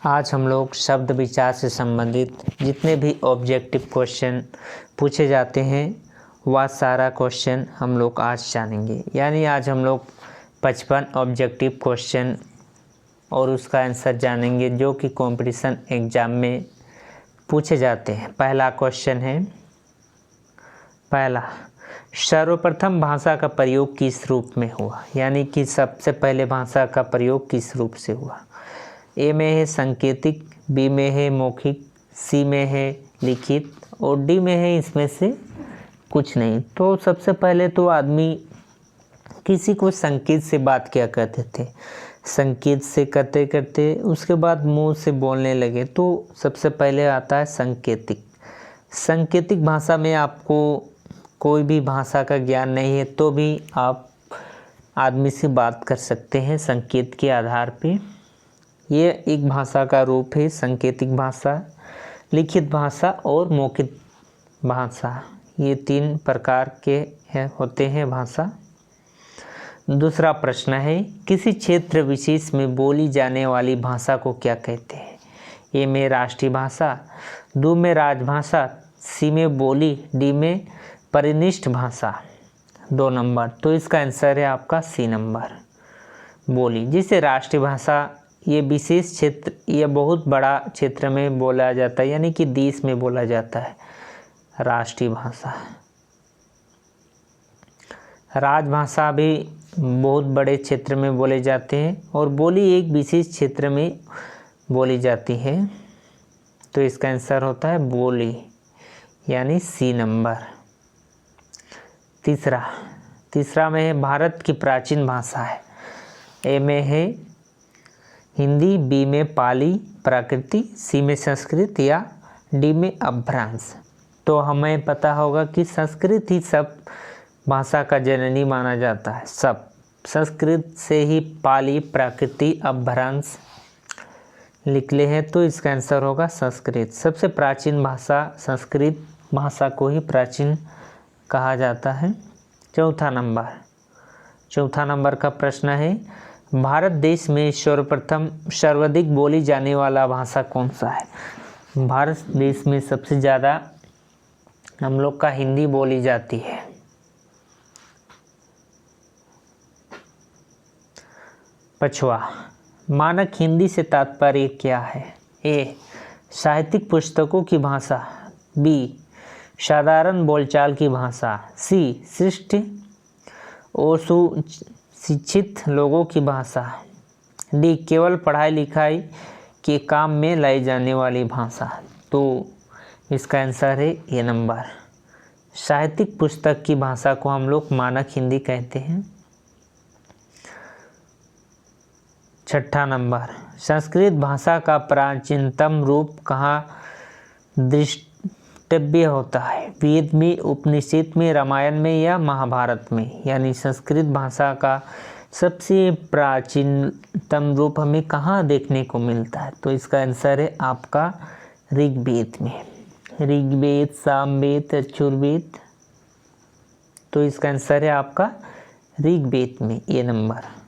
आज हम लोग शब्द विचार से संबंधित जितने भी ऑब्जेक्टिव क्वेश्चन पूछे जाते हैं वह सारा क्वेश्चन हम लोग आज जानेंगे। यानी आज हम लोग 55 ऑब्जेक्टिव क्वेश्चन और उसका आंसर जानेंगे जो कि कंपटीशन एग्ज़ाम में पूछे जाते हैं। पहला क्वेश्चन है, पहला, सर्वप्रथम भाषा का प्रयोग किस रूप में हुआ? यानी कि सबसे पहले भाषा का प्रयोग किस रूप से हुआ? ए में है सांकेतिक, बी में है मौखिक, सी में है लिखित और डी में है इसमें से कुछ नहीं। तो सबसे पहले तो आदमी किसी को संकेत से बात किया करते थे, संकेत से करते करते उसके बाद मुंह से बोलने लगे, तो सबसे पहले आता है सांकेतिक। सांकेतिक भाषा में आपको कोई भी भाषा का ज्ञान नहीं है तो भी आप आदमी से बात कर सकते हैं संकेत के आधार पे। ये एक भाषा का रूप है सांकेतिक भाषा, लिखित भाषा और मौखिक भाषा, ये तीन प्रकार के होते हैं भाषा। दूसरा प्रश्न है, किसी क्षेत्र विशेष में बोली जाने वाली भाषा को क्या कहते हैं? ए में राष्ट्रीय भाषा, दो में राजभाषा, सी में बोली, डी में परिनिष्ठ भाषा। 2 नंबर, तो इसका आंसर है आपका सी नंबर, बोली। जिसे राष्ट्रीय भाषा ये विशेष क्षेत्र, ये बहुत बड़ा क्षेत्र में बोला जाता है, यानी कि देश में बोला जाता है राष्ट्रीय भाषा। राजभाषा भी बहुत बड़े क्षेत्र में बोले जाते हैं और बोली एक विशेष क्षेत्र में बोली जाती है, तो इसका आंसर होता है बोली, यानी सी नंबर। तीसरा में है भारत की प्राचीन भाषा है। ए में है हिंदी, बी में पाली प्राकृति, सी में संस्कृत या डी में अपभ्रंश। तो हमें पता होगा कि संस्कृत ही सब भाषा का जननी माना जाता है, सब संस्कृत से ही पाली प्राकृति अपभ्रंश निकले हैं, तो इसका आंसर होगा संस्कृत। सबसे प्राचीन भाषा संस्कृत भाषा को ही प्राचीन कहा जाता है। चौथा नंबर का प्रश्न है, भारत देश में सर्वाधिक बोली जाने वाला भाषा कौन सा है? भारत देश में सबसे ज़्यादा हम लोग का हिंदी बोली जाती है। पांचवा, मानक हिंदी से तात्पर्य क्या है? ए, साहित्यिक पुस्तकों की भाषा, बी, साधारण बोलचाल की भाषा, सी, शिष्ट और सुशिक्षित लोगों की भाषा, डी, केवल पढ़ाई लिखाई के काम में लाई जाने वाली भाषा। तो इसका आंसर है ये नंबर, साहित्यिक पुस्तक की भाषा को हम लोग मानक हिंदी कहते हैं। छठा नंबर, संस्कृत भाषा का प्राचीनतम रूप कहाँ दृष्टव्य होता है? वेद में, उपनिषद में, रामायण में या महाभारत में? यानी संस्कृत भाषा का सबसे प्राचीनतम रूप हमें कहाँ देखने को मिलता है? तो इसका आंसर है आपका ऋग्वेद में, ऋग्वेद, सामवेद, यजुर्वेद। तो इसका आंसर है आपका ऋग्वेद में, ये नंबर।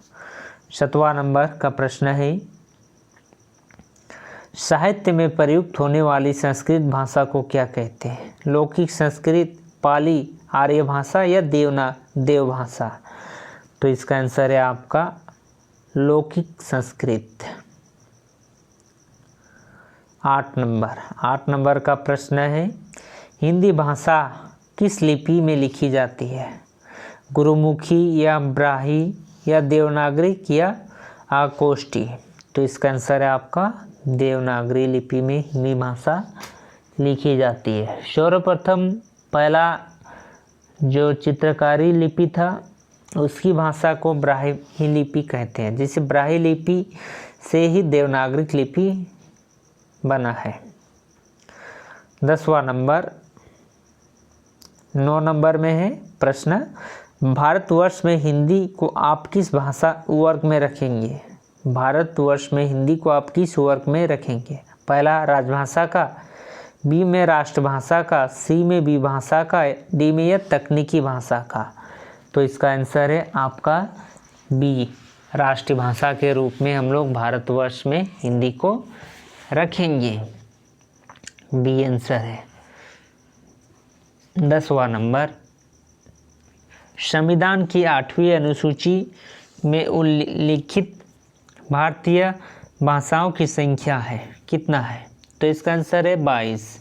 7वां नंबर का प्रश्न है, साहित्य में प्रयुक्त होने वाली संस्कृत भाषा को क्या कहते हैं? लौकिक संस्कृत, पाली, आर्य भाषा या देव भाषा? तो इसका आंसर है आपका लौकिक संस्कृत। 8 नंबर का प्रश्न है, हिंदी भाषा किस लिपि में लिखी जाती है? गुरुमुखी या ब्राह्मी या देवनागरी या आकोष्ठी? तो इसका आंसर है आपका देवनागरी लिपि में हिंदी भाषा लिखी जाती है। सर्वप्रथम पहला जो चित्रकारी लिपि था उसकी भाषा को ब्राह्मी लिपि कहते हैं, जिसे ब्राह्मी लिपि से ही देवनागरी लिपि बना है। 10वां नंबर, 9 नंबर में है प्रश्न, भारतवर्ष में हिंदी को आप किस भाषा वर्ग में रखेंगे? भारतवर्ष में हिंदी को आप किस वर्ग में रखेंगे? पहला राजभाषा का, बी में राष्ट्रभाषा का, सी में विभाषा का, डी में या तकनीकी भाषा का? तो इसका आंसर है आपका बी, राष्ट्रीय भाषा के रूप में हम लोग भारतवर्ष में हिंदी को रखेंगे, बी आंसर है। 10वां नंबर, संविधान की 8वीं अनुसूची में उल्लिखित भारतीय भाषाओं की संख्या है, कितना है? तो इसका आंसर है 22।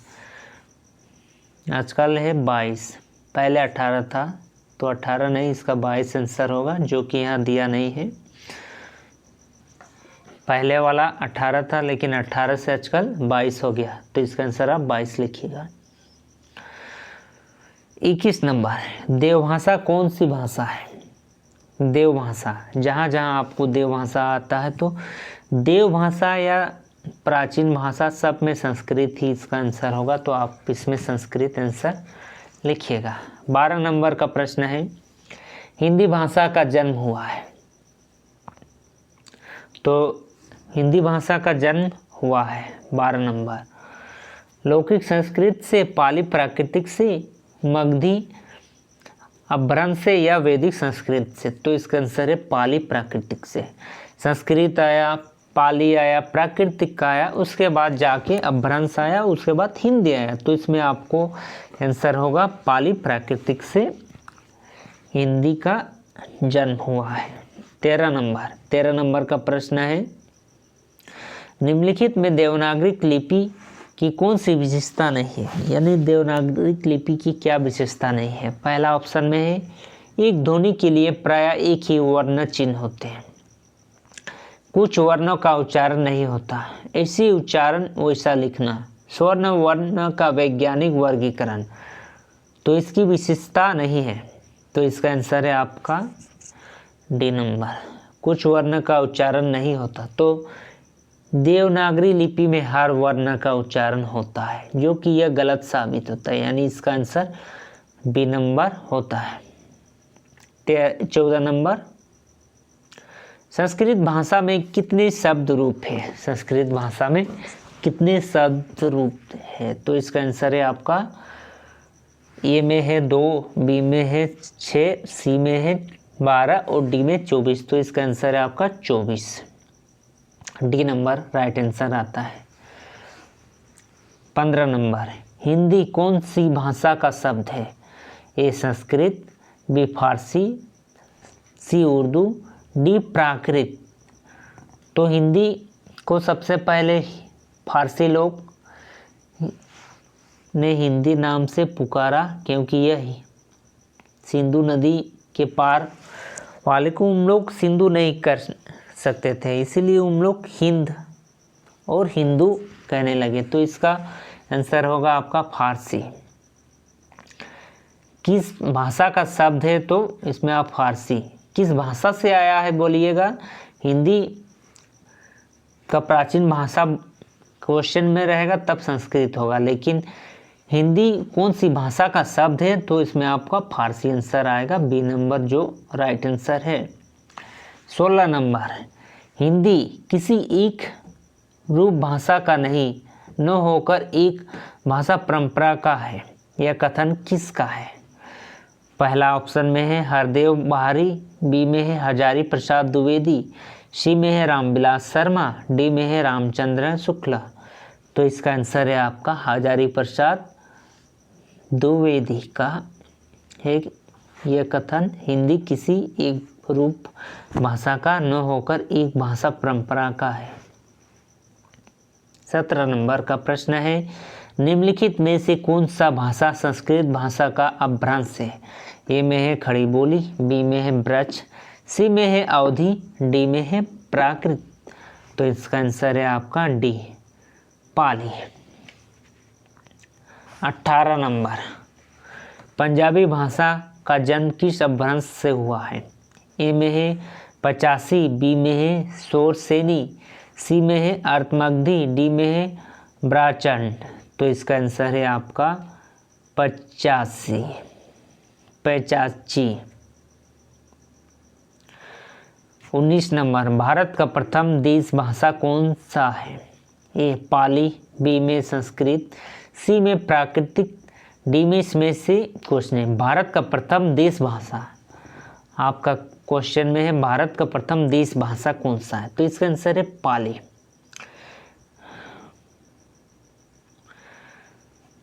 आजकल है 22, पहले 18 था, तो 18 नहीं, इसका 22 आंसर होगा, जो कि यहाँ दिया नहीं है। पहले वाला 18 था, लेकिन 18 से आजकल 22 हो गया, तो इसका आंसर आप 22 लिखिएगा। 21 नंबर, देवभाषा कौन सी भाषा है? देवभाषा, जहाँ जहाँ आपको देवभाषा आता है तो देवभाषा या प्राचीन भाषा सब में संस्कृत ही इसका आंसर होगा, तो आप इसमें संस्कृत आंसर लिखिएगा। 12 नंबर का प्रश्न है, हिंदी भाषा का जन्म हुआ है। तो हिंदी भाषा का जन्म हुआ है 12 नंबर, लौकिक संस्कृत से, पाली प्राकृतिक से, मगधी अपभ्रंश से या वैदिक संस्कृत से। तो इसका आंसर है पाली प्राकृतिक से। संस्कृत आया, पाली आया, प्राकृतिक आया, उसके बाद जाके अपभ्रंश आया, उसके बाद हिंदी आया, तो इसमें आपको आंसर होगा पाली प्राकृतिक से हिंदी का जन्म हुआ है। 13 नंबर का प्रश्न है, निम्नलिखित में देवनागरी लिपि की कौन सी विशेषता नहीं है? यानी देवनागरी लिपि की क्या विशेषता नहीं है? पहला ऑप्शन में है, एक ध्वनि के लिए प्रायः एक ही वर्ण चिन्ह होते हैं, कुछ वर्णों का उच्चारण नहीं होता, ऐसी उच्चारण वैसा लिखना, स्वर्ण वर्ण का वैज्ञानिक वर्गीकरण, तो इसकी विशेषता नहीं है। तो इसका आंसर है आपका डी नंबर, कुछ वर्ण का उच्चारण नहीं होता। तो देवनागरी लिपि में हर वर्ण का उच्चारण होता है, जो कि यह गलत साबित होता है, यानी इसका आंसर बी नंबर होता है। 14 नंबर, संस्कृत भाषा में कितने शब्द रूप है? संस्कृत भाषा में कितने शब्द रूप है? तो इसका आंसर है आपका ए में है 2, बी में है 6, सी में है 12 और डी में 24। तो इसका आंसर है आपका 24, डी नंबर राइट आंसर आता है। 15 नंबर, हिंदी कौन सी भाषा का शब्द है? ए संस्कृत, बी फारसी, सी उर्दू, डी प्राकृत। तो हिंदी को सबसे पहले फारसी लोग ने हिंदी नाम से पुकारा, क्योंकि यह सिंधु नदी के पार वाले को हम लोग सिंधु नहीं कर सकते थे, इसीलिए हम लोग हिंद और हिंदू कहने लगे। तो इसका आंसर होगा आपका फारसी। किस भाषा का शब्द है? तो इसमें आप फारसी, किस भाषा से आया है बोलिएगा? हिंदी का प्राचीन भाषा क्वेश्चन में रहेगा तब संस्कृत होगा, लेकिन हिंदी कौन सी भाषा का शब्द है? तो इसमें आपका फारसी आंसर आएगा, बी नंबर जो राइट आंसर है। 16 नंबर, हिंदी किसी एक रूप भाषा का नहीं न होकर एक भाषा परंपरा का है, यह कथन किसका है? पहला ऑप्शन में है हरदेव बहारी, बी में है हजारी प्रसाद द्विवेदी, सी में है रामविलास शर्मा, डी में है रामचंद्र शुक्ला। तो इसका आंसर है आपका हजारी प्रसाद द्विवेदी का है यह कथन, हिंदी किसी एक रूप भाषा का न होकर एक भाषा परंपरा का है। 17 नंबर का प्रश्न है, निम्नलिखित में से कौन सा भाषा संस्कृत भाषा का अपभ्रंश है? ए में है खड़ी बोली, बी में है ब्रज, सी में है अवधी, डी में है प्राकृत। तो इसका आंसर है आपका डी पाली। 18 नंबर, पंजाबी भाषा का जन्म किस अपभ्रंश से हुआ है? ए में है 85, बी में है शोर सेनी, सी में है अर्थमगधी, डी में है ब्राचंड। तो इसका आंसर है आपका 85। 19 नंबर, भारत का प्रथम देश भाषा कौन सा है? ए पाली, बी में संस्कृत, सी में प्राकृतिक, डी में इसमें से कुछ नहीं। भारत का प्रथम देश भाषा, आपका क्वेश्चन में है भारत का प्रथम देश भाषा कौन सा है? तो इसका आंसर है पाली।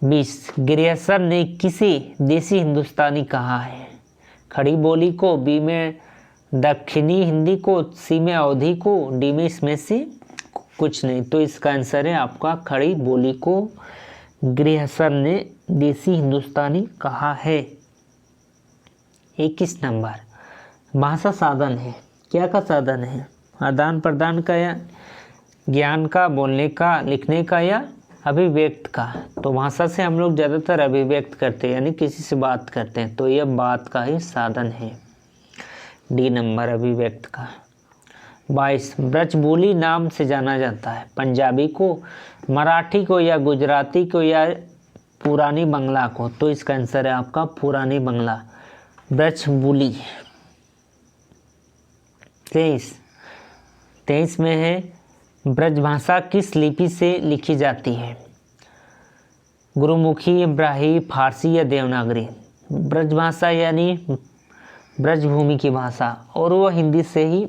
20 ग्रियर्सन ने किसे देसी हिंदुस्तानी कहा है? खड़ी बोली को, बी में दक्षिणी हिंदी को, सी में अवधी को, डी में इसमें से कुछ नहीं। तो इसका आंसर है आपका खड़ी बोली को ग्रियर्सन ने देसी हिंदुस्तानी कहा है। 21 नंबर भाषा साधन है, क्या का साधन है? आदान प्रदान का या ज्ञान का, बोलने का, लिखने का या अभिव्यक्त का? तो भाषा से हम लोग ज़्यादातर अभिव्यक्त करते हैं, यानी किसी से बात करते हैं, तो यह बात का ही साधन है। डी नंबर अभिव्यक्त का। 22 ब्रजबोली नाम से जाना जाता है पंजाबी को, मराठी को या गुजराती को या पुरानी बांग्ला को? तो इसका आंसर है आपका पुरानी बांग्ला, ब्रजबोली। 23 में है ब्रजभाषा किस लिपि से लिखी जाती है? गुरुमुखी, ब्राह्मी, फारसी या देवनागरी? ब्रजभाषा यानी ब्रजभूमि की भाषा, और वह हिंदी से ही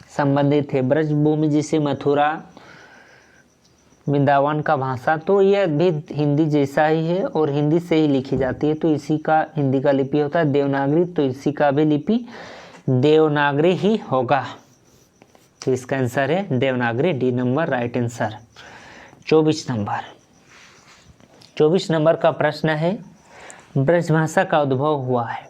संबंधित है। ब्रजभूमि जिसे मथुरा, वृंदावन का भाषा, तो यह भी हिंदी जैसा ही है और हिंदी से ही लिखी जाती है, तो इसी का हिंदी का लिपि होता है देवनागरी, तो इसी का भी लिपि देवनागरी ही होगा। तो इसका आंसर है Devanagari, D number right answer. 24 number का प्रश्न है ब्रजभाषा का उद्भव हुआ है?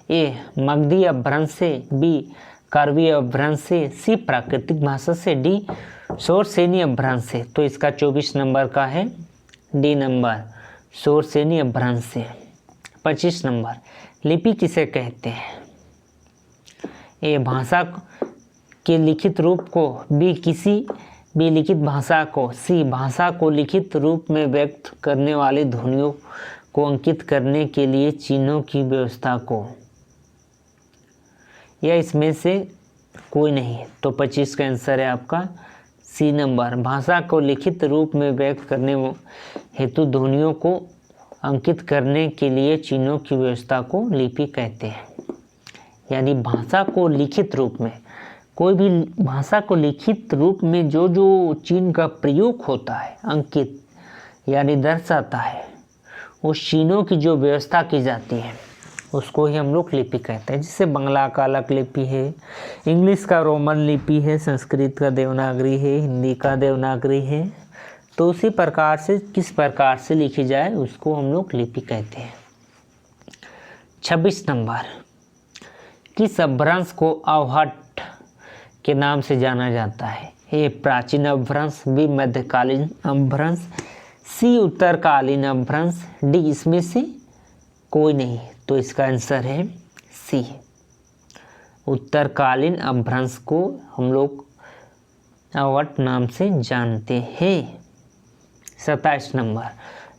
ए मगधी अपभ्रंश से, बी कार्वी अपभ्रंश से, सी प्राकृतिक भाषा से, डी शोरसेनी अपभ्रंश से? तो इसका 24 नंबर का है डी नंबर शोरसेनी अपभ्रंश से। 25 नंबर लिपि किसे कहते हैं? ए भाषा के लिखित रूप को, बी किसी भी लिखित भाषा को, सी भाषा को लिखित रूप में व्यक्त करने वाली ध्वनियों को अंकित करने के लिए चिन्हों की व्यवस्था को, या इसमें से कोई नहीं? तो 25 का आंसर है आपका सी नंबर, भाषा को लिखित रूप में व्यक्त करने हेतु ध्वनियों को अंकित करने के लिए चिन्हों की व्यवस्था को लिपि कहते हैं। यानी भाषा को लिखित रूप में, कोई भी भाषा को लिखित रूप में जो जो चिन्ह का प्रयोग होता है, अंकित यानी दर्शाता है, उस चिन्हों की जो व्यवस्था की जाती है उसको ही हम लोग लिपि कहते हैं। जैसे बांग्ला का अलग लिपि है, इंग्लिश का रोमन लिपि है, संस्कृत का देवनागरी है, हिंदी का देवनागरी है, तो उसी प्रकार से किस प्रकार से लिखी जाए उसको हम लोग लिपि कहते हैं। 26 नंबर किस अपभ्रंश को अवहट्ट के नाम से जाना जाता है? ए प्राचीन अपभ्रंश, बी मध्यकालीन अपभ्रंश, सी उत्तरकालीन अपभ्रंश, डी इसमें से कोई नहीं? तो इसका आंसर है सी, उत्तरकालीन अपभ्रंश को हम लोग अवहट्ट नाम से जानते हैं। 27 नंबर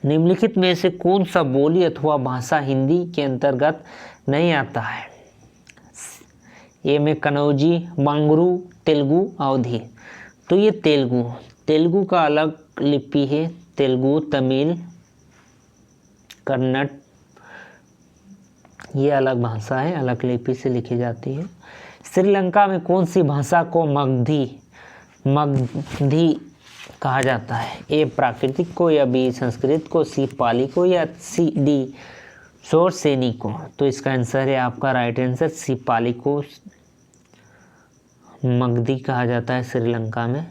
निम्नलिखित में से कौन सा बोली अथवा भाषा हिंदी के अंतर्गत नहीं आता है? ए में कनौजी, बांगरू, तेलुगु, अवधी? तो ये तेलुगु का अलग लिपि है, तेलुगु, तमिल, कन्नड़, ये अलग भाषा है, अलग लिपि से लिखी जाती है। श्रीलंका में कौन सी भाषा को मगधी कहा जाता है? ए प्राकृतिक को, या बी संस्कृत को, सी पाली को, या सी डी शोरसेनी को? तो इसका आंसर है आपका राइट आंसर सी पाली को मगधी कहा जाता है श्रीलंका में।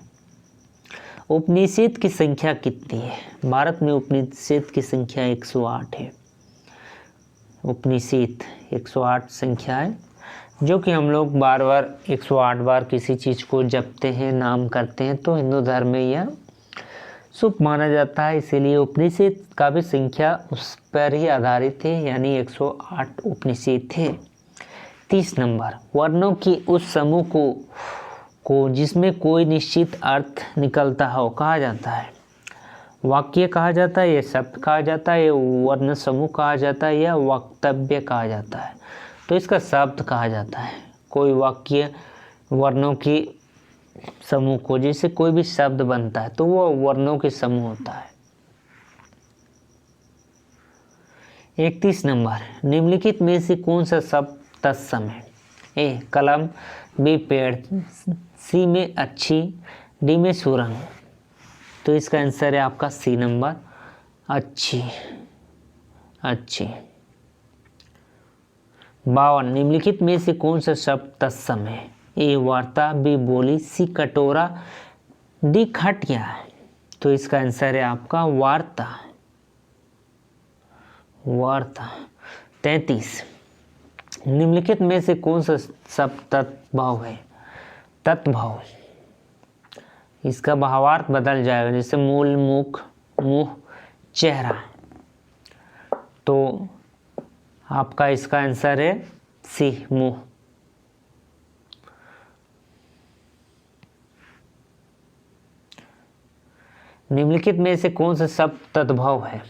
उपनिषद की संख्या कितनी है? भारत में उपनिषद की संख्या 108 है। उपनिषद 108 संख्या है, जो कि हम लोग बार बार 108 बार किसी चीज़ को जपते हैं, नाम करते हैं, तो हिंदू धर्म में यह शुभ माना जाता है, इसीलिए उपनिषद का भी संख्या उस पर ही आधारित है, यानी 108 उपनिषद थे। 30 नंबर वर्णों की उस समूह को जिसमें कोई निश्चित अर्थ निकलता हो कहा जाता है? वाक्य कहा जाता है, या शब्द कहा जाता है, या वर्ण समूह कहा जाता है, या वक्तव्य कहा जाता है? तो इसका शब्द कहा जाता है। कोई वाक्य वर्णों की समूह को, जैसे कोई भी शब्द बनता है तो वो वर्णों के समूह होता है। 31 नंबर निम्नलिखित में से कौन सा शब्द तत्सम है? ए कलम, बी पेड़, सी में अच्छी, डी में सुरंग? तो इसका आंसर है आपका सी नंबर अच्छी, अच्छी। 52 निम्नलिखित में से कौन सा शब्द तत्सम है? ए वार्ता, बी बोली, सी कटोरा, डी खटिया। तो इसका आंसर है आपका वार्ता, वार्ता। 33 निम्नलिखित में से कौन सा शब्द तत्भाव है? तत्भाव, इसका भावार्थ बदल जाएगा, जैसे मूल, मुख, मुंह, चेहरा। तो आपका इसका आंसर है सी, मुंह। निम्नलिखित में से कौन सा शब्द तद्भव है?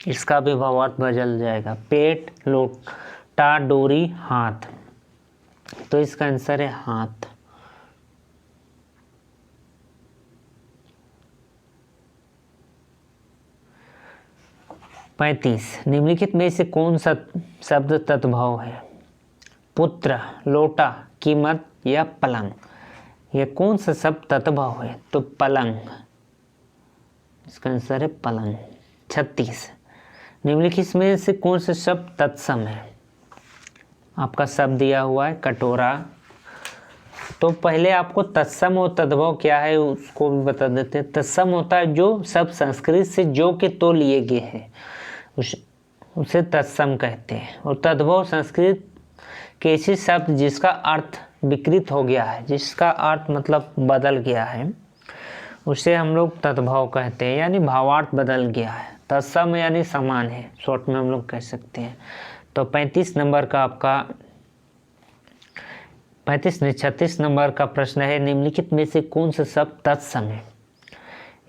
इसका भी भावार्थ बदल जाएगा, पेट, लोटा, डोरी, हाथ। तो इसका आंसर है हाथ। 35 निम्नलिखित में से कौन सा शब्द तद्भव है? पुत्र, लोटा, कीमत या पलंग। यह कौन सा शब्द तद्भव है? तो पलंग, इसका आंसर है पलंग। 36 निम्नलिखित में से कौन सा शब्द तत्सम है? आपका शब्द दिया हुआ है कटोरा। तो पहले आपको तत्सम और तद्भव क्या है उसको भी बता देते हैं। तत्सम होता है जो शब्द संस्कृत से जो के तो लिए गए हैं, उसे तत्सम कहते हैं। और तद्भव संस्कृत के ऐसे शब्द जिसका अर्थ विकृत हो गया है, जिसका अर्थ मतलब बदल गया है, उसे हम लोग तद्भव कहते हैं, यानी भावार्थ बदल गया है। तत्सम यानी समान है, शॉर्ट में हम लोग कह सकते हैं। तो 35 नंबर का आपका 36 नंबर का प्रश्न है, निम्नलिखित में से कौन सा शब्द तत्सम है?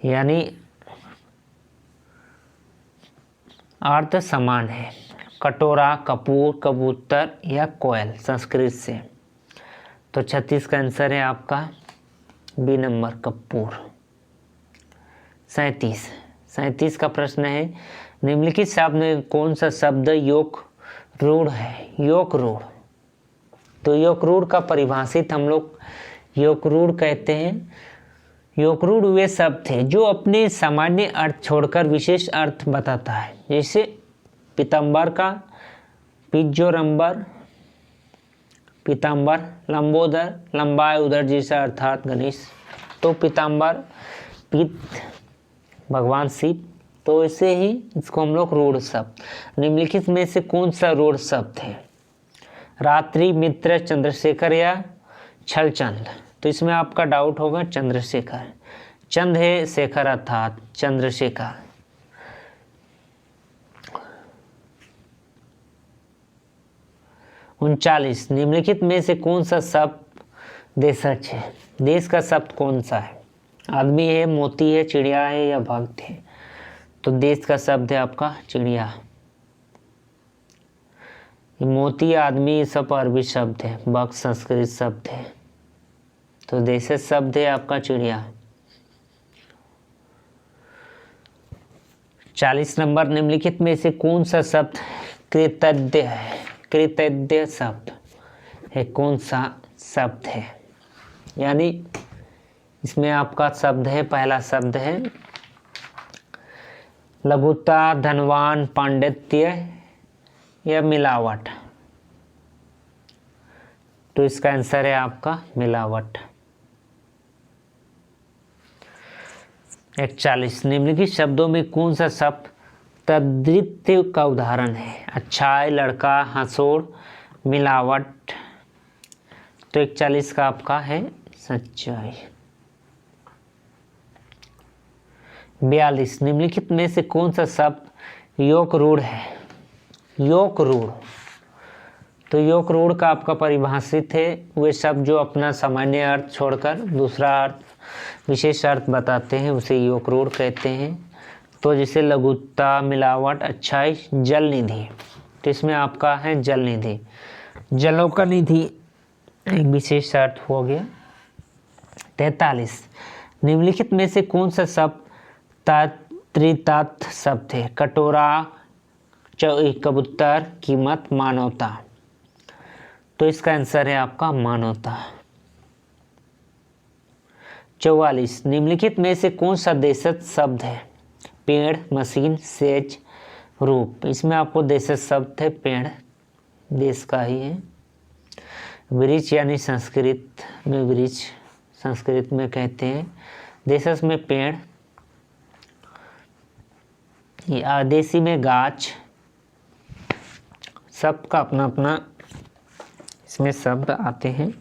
यानी अर्थ समान है। कटोरा, कपूर, कबूतर या कोयल संस्कृत से। तो 36 का आंसर है आपका बी नंबर, कपूर। 37 का प्रश्न है, निम्नलिखित शब्द में कौन सा शब्द योग रूढ़ है? योग रूढ़। तो योग रूढ़ का परिभाषित हम लोग योग रूढ़ कहते हैं। योग रूढ़ वे शब्द थे जो अपने सामान्य अर्थ छोड़कर विशेष अर्थ बताता है, जैसे पीताम्बर का पिज्जोरंबर, पीताम्बर, लंबोदर, लंबाए उदर जैसा अर्थात गणेश। तो पीताम्बर, पीत भगवान शिव। तो ऐसे ही इसको हम लोग रूढ़ शब्द। निम्नलिखित में से कौन सा रूढ़ शब्द है? रात्रि, मित्र, चंद्रशेखर या छलचंद। तो इसमें आपका डाउट होगा चंद्रशेखर। चंद है, शेखर अर्थात चंद्रशेखर। उनचालीस निम्नलिखित में से कौन सा शब्द देशज है? देश का शब्द कौन सा है? आदमी है, मोती है, चिड़िया है या भक्त है? तो देश का शब्द है आपका चिड़िया। मोती, आदमी सब अरबी शब्द है, भक्त संस्कृत शब्द है। तो देशज शब्द है आपका चिड़िया। 40 नंबर, निम्नलिखित में से कौन सा शब्द कृतज्ञ है? कृतज्ञ शब्द है, कौन सा शब्द है? यानी इसमें आपका शब्द है, पहला शब्द है लघुता, धनवान, पांडित्य या मिलावट। तो इसका आंसर है आपका मिलावट। 41 निम्नलिखित शब्दों में कौन सा शब्द तद्धित का उदाहरण है? अच्छाई, लड़का, हंसोड़, मिलावट। तो 41 का आपका है सच्चाई। 42 निम्नलिखित में से कौन सा शब्द योग रूढ़ है? योग रूढ़। तो योग रूढ़ का आपका परिभाषित है वे शब्द जो अपना सामान्य अर्थ छोड़कर दूसरा अर्थ, विशेष अर्थ बताते हैं, उसे योग रूढ़ कहते हैं। तो जैसे लघुता, मिलावट, अच्छाई, जल निधि। तो इसमें आपका है जल निधि। जलों का निधि एक विशेष अर्थ हो गया। 43 निम्नलिखित में से कौन सा शब्द त्रितार्थ शब्द है? कटोरा, कबूतर, कीमत, मानवता। तो इसका आंसर है आपका मानवता। 44 निम्नलिखित में से कौन सा देशज शब्द है? पेड़, मशीन, सेज, रूप। इसमें आपको देशज शब्द है, पेड़ देश का ही है। वृक्ष यानी संस्कृत में वृक्ष, संस्कृत में कहते हैं। देशज में पेड़, आदेशी में गाछ। शब्द का अपना अपना इसमें शब्द आते हैं।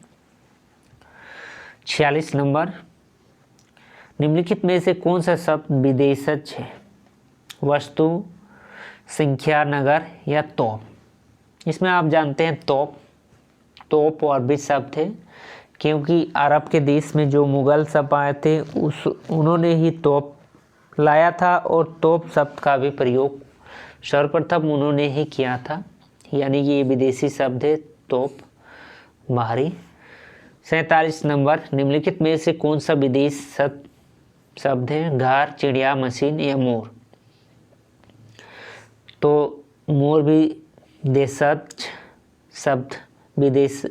46 नंबर, निम्नलिखित में से कौन सा शब्द विदेशज है? वस्तु, संख्या, नगर या तोप। इसमें आप जानते हैं तोप और भी शब्द है, क्योंकि अरब के देश में जो मुगल सब आए थे उन्होंने ही तोप लाया था, और तोप शब्द का भी प्रयोग सर्वप्रथम उन्होंने ही किया था, यानी कि ये विदेशी शब्द है तोप, बाहरी। 47 नंबर, निम्नलिखित में से कौन सा विदेश शब्द है? घर, चिड़िया, मशीन या मोर। तो मोर भी देशज शब्द, विदेश,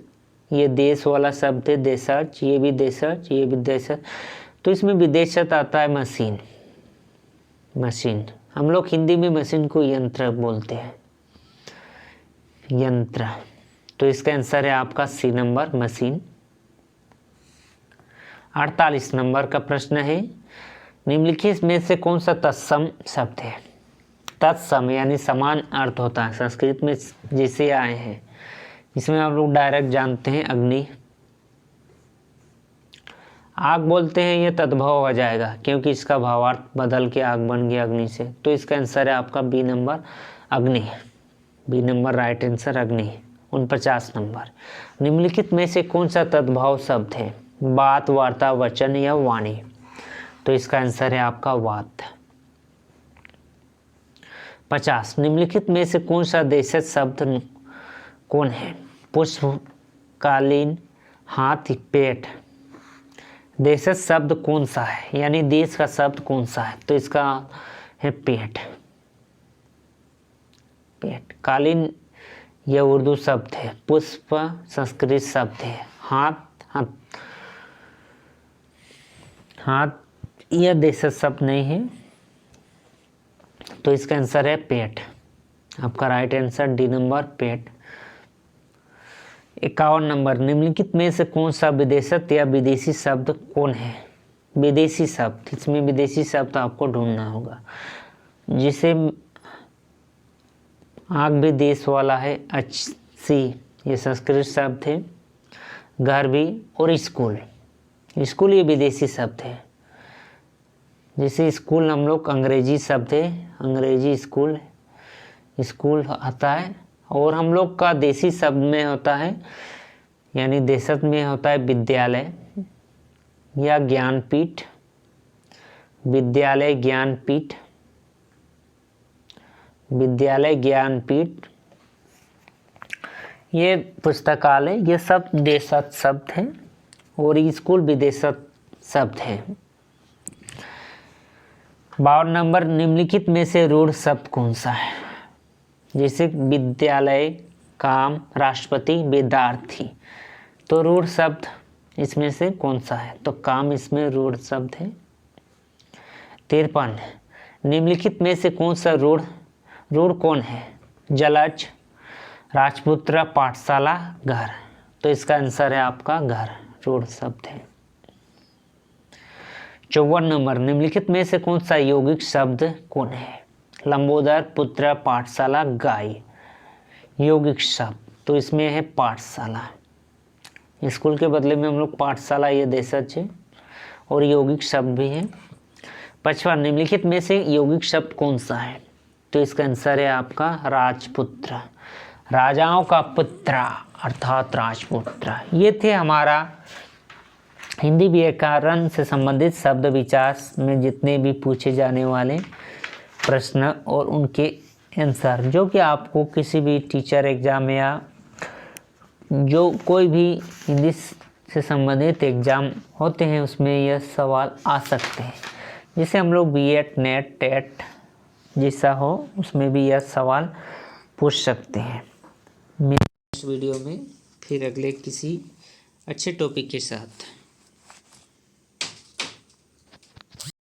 ये देश वाला शब्द है देशज, ये भी देशज, ये भी देशज। तो इसमें विदेशज आता है मशीन। मशीन, हम लोग हिंदी में मशीन को यंत्र बोलते हैं, यंत्र। तो इसका आंसर है आपका सी नंबर, मशीन। 48 नंबर का प्रश्न है, निम्नलिखित में से कौन सा तत्सम शब्द है? तत्सम यानी समान अर्थ होता है, संस्कृत में जिसे आए हैं। इसमें आप लोग डायरेक्ट जानते हैं अग्नि। आग बोलते हैं, ये तद्भव हो जाएगा क्योंकि इसका भावार्थ बदल के आग बन गया अग्नि से। तो इसका आंसर है आपका बी नंबर, अग्नि। बी नंबर राइट आंसर, अग्नि। 49 नंबर, निम्नलिखित में से कौन सा तद्भव शब्द है? बात, वार्ता, वचन या वाणी। तो इसका आंसर है आपका वात। 50, निम्नलिखित में से कौन सा देशज शब्द कौन है? पुष्प, कालीन, हाथ, पेट। देशज शब्द कौन सा है, यानी देश का शब्द कौन सा है? तो इसका है पेट। पेट। कालीन यह उर्दू शब्द है, पुष्प संस्कृत शब्द है, हाथ यह देशज शब्द नहीं है। तो इसका आंसर है पेट। आपका राइट आंसर डी नंबर, पेट। 51 नंबर, निम्नलिखित में से कौन सा विदेशज या विदेशी शब्द कौन है? विदेशी शब्द, इसमें विदेशी शब्द आपको ढूंढना होगा। जिसे आग भी देश वाला है, अच्छी ये संस्कृत शब्द है, घर भी, और स्कूल। स्कूल ये विदेशी शब्द है। जैसे स्कूल हम लोग अंग्रेजी शब्द है, अंग्रेजी स्कूल, स्कूल आता है। और हम लोग का देसी शब्द में होता है, यानी देशज में होता है विद्यालय या ज्ञानपीठ। विद्यालय, ज्ञानपीठ, विद्यालय, ज्ञानपीठ, ये पुस्तकालय, ये सब देशज शब्द हैं, और स्कूल विदेशज शब्द है। 52 नंबर, निम्नलिखित में से रूढ़ शब्द कौन सा है? जैसे विद्यालय, काम, राष्ट्रपति, विद्यार्थी। तो रूढ़ शब्द इसमें से कौन सा है? तो काम इसमें रूढ़ शब्द है। 53, निम्नलिखित में से कौन सा रूढ़ कौन है? जलज, राजपुत्र, पाठशाला, घर। तो इसका आंसर है आपका घर, रूढ़ शब्द है। 54 नंबर, निम्नलिखित में से कौन सा यौगिक शब्द कौन है? लंबोदर, पुत्र, पाठशाला, गाय। यौगिक शब्द, तो इसमें है पाठशाला। स्कूल के बदले में हम लोग पाठशाला ये देशज है, और यौगिक शब्द भी है। 55, निम्नलिखित में से यौगिक शब्द कौन सा है? तो इसका आंसर है आपका राजपुत्र, राजाओं का पुत्र अर्थात राजपुत्र। ये थे हमारा हिंदी व्याकरण से संबंधित शब्द विकास में जितने भी पूछे जाने वाले प्रश्न और उनके आंसर, जो कि आपको किसी भी टीचर एग्ज़ाम या जो कोई भी हिंदी से संबंधित एग्ज़ाम होते हैं उसमें यह सवाल आ सकते हैं। जैसे हम लोग बीएड, नेट, टेट जैसा हो उसमें भी यह सवाल पूछ सकते हैं। नेक्स्ट वीडियो में फिर अगले किसी अच्छे टॉपिक के साथ।